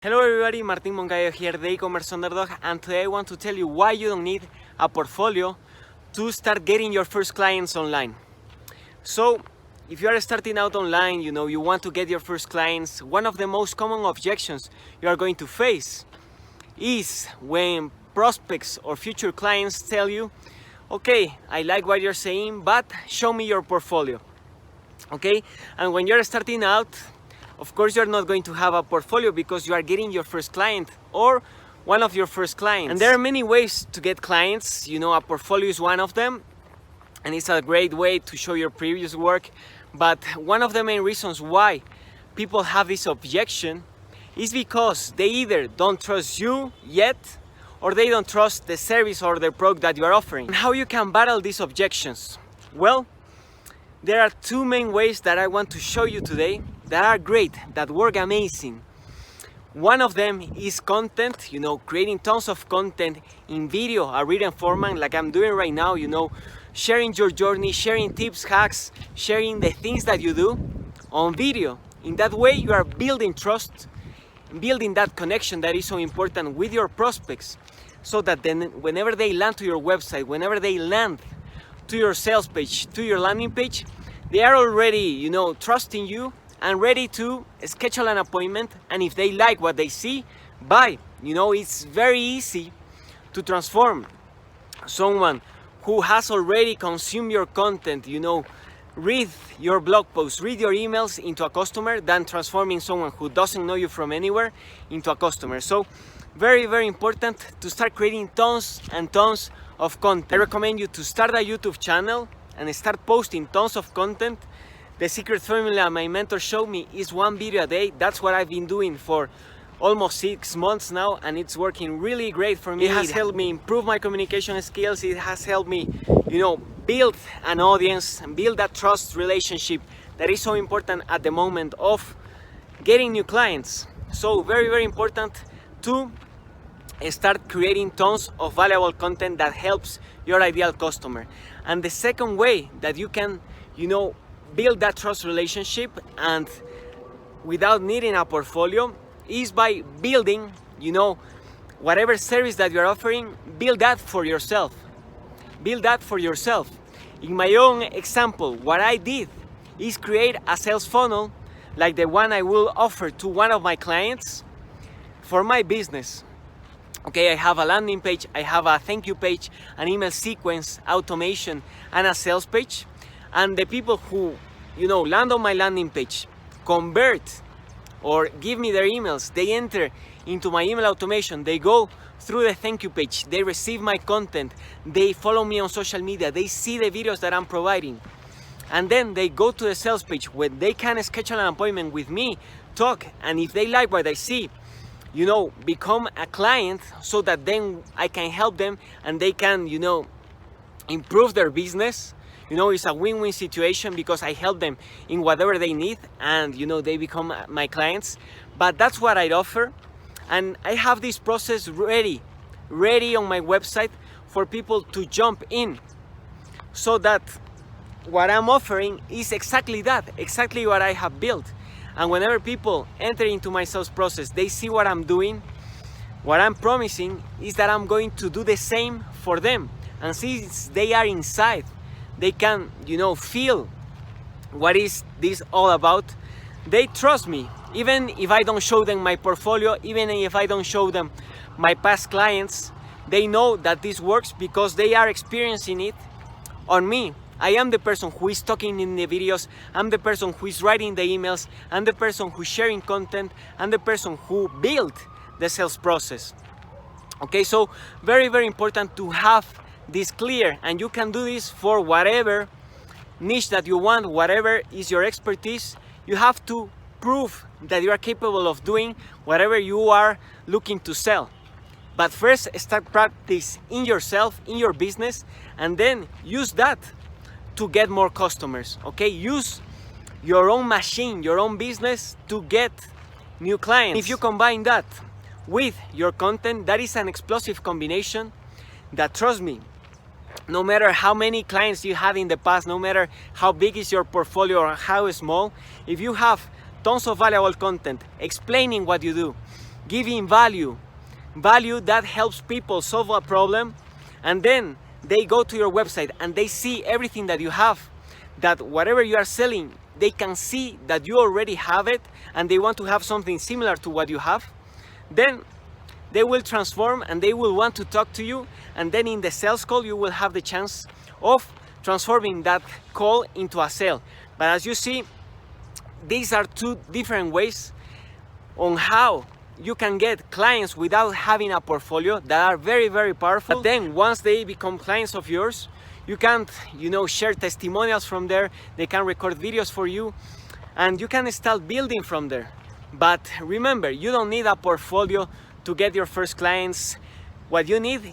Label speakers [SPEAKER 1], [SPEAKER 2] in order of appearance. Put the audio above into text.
[SPEAKER 1] Hello everybody, Martin Moncayo here, the e-commerce underdog, and today I want to tell you why you don't need a portfolio to start getting your first clients online. So, if you are starting out online, you want to get your first clients, one of the most common objections you are going to face is when prospects or future clients tell you, okay, I like what you're saying, but show me your portfolio. Okay, and when you're starting out, of course, you're not going to have a portfolio because you are getting your first client or one of your first clients. And there are many ways to get clients. A portfolio is one of them, and it's a great way to show your previous work. But one of the main reasons why people have this objection is because they either don't trust you yet, or they don't trust the service or the product that you are offering. And how you can battle these objections? Well, there are two main ways that I want to show you today that are great, that work amazing. One of them is content, creating tons of content in video, a written format like I'm doing right now, sharing your journey, sharing tips, hacks, sharing the things that you do on video. In that way, you are building trust, building that connection that is so important with your prospects, so that then whenever they land to your website, whenever they land to your sales page, to your landing page, they are already, trusting you and ready to schedule an appointment. And if they like what they see, buy. It's very easy to transform someone who has already consumed your content, read your blog posts, read your emails into a customer, than transforming someone who doesn't know you from anywhere into a customer. So very, very important to start creating tons and tons of content. I recommend you to start a YouTube channel and start posting tons of content. The secret formula my mentor showed me is 1 video a day. That's what I've been doing for almost 6 months now, and it's working really great for me. It has helped me improve my communication skills. It has helped me, build an audience and build that trust relationship that is so important at the moment of getting new clients. So very, very important to start creating tons of valuable content that helps your ideal customer. And the second way that you can, build that trust relationship and without needing a portfolio is by building, whatever service that you're offering, build that for yourself. Build that for yourself. In my own example, what I did is create a sales funnel like the one I will offer to one of my clients for my business. Okay, I have a landing page, I have a thank you page, an email sequence, automation, and a sales page. And the people who, land on my landing page, convert or give me their emails, they enter into my email automation, they go through the thank you page, they receive my content, they follow me on social media, they see the videos that I'm providing. And then they go to the sales page where they can schedule an appointment with me, talk, and if they like what I see, become a client, so that then I can help them and they can, improve their business. It's a win-win situation because I help them in whatever they need and, they become my clients. But that's what I offer. And I have this process ready on my website for people to jump in, so that what I'm offering is exactly that, exactly what I have built. And whenever people enter into my sales process, they see what I'm doing. What I'm promising is that I'm going to do the same for them. And since they are inside, they can, feel what is this all about. They trust me. Even if I don't show them my portfolio, even if I don't show them my past clients, they know that this works because they are experiencing it on me. I am the person who is talking in the videos, I'm the person who is writing the emails, I'm the person who is sharing content, I'm the person who built the sales process. Okay, so very, very important to have this clear, and you can do this for whatever niche that you want, whatever is your expertise. You have to prove that you are capable of doing whatever you are looking to sell. But first, start practice in yourself, in your business, and then use that to get more customers. Okay, use your own machine, your own business to get new clients. If you combine that with your content, that is an explosive combination that, trust me, no matter how many clients you had in the past, no matter how big is your portfolio or how small, if you have tons of valuable content explaining what you do, giving value that helps people solve a problem, and then they go to your website and they see everything that you have, that whatever you are selling, they can see that you already have it and they want to have something similar to what you have, then they will transform and they will want to talk to you, and then in the sales call you will have the chance of transforming that call into a sale. But as you see, these are two different ways on how you can get clients without having a portfolio that are very, very powerful. But then once they become clients of yours, you can, share testimonials from there. They can record videos for you and you can start building from there. But remember, you don't need a portfolio to get your first clients. What you need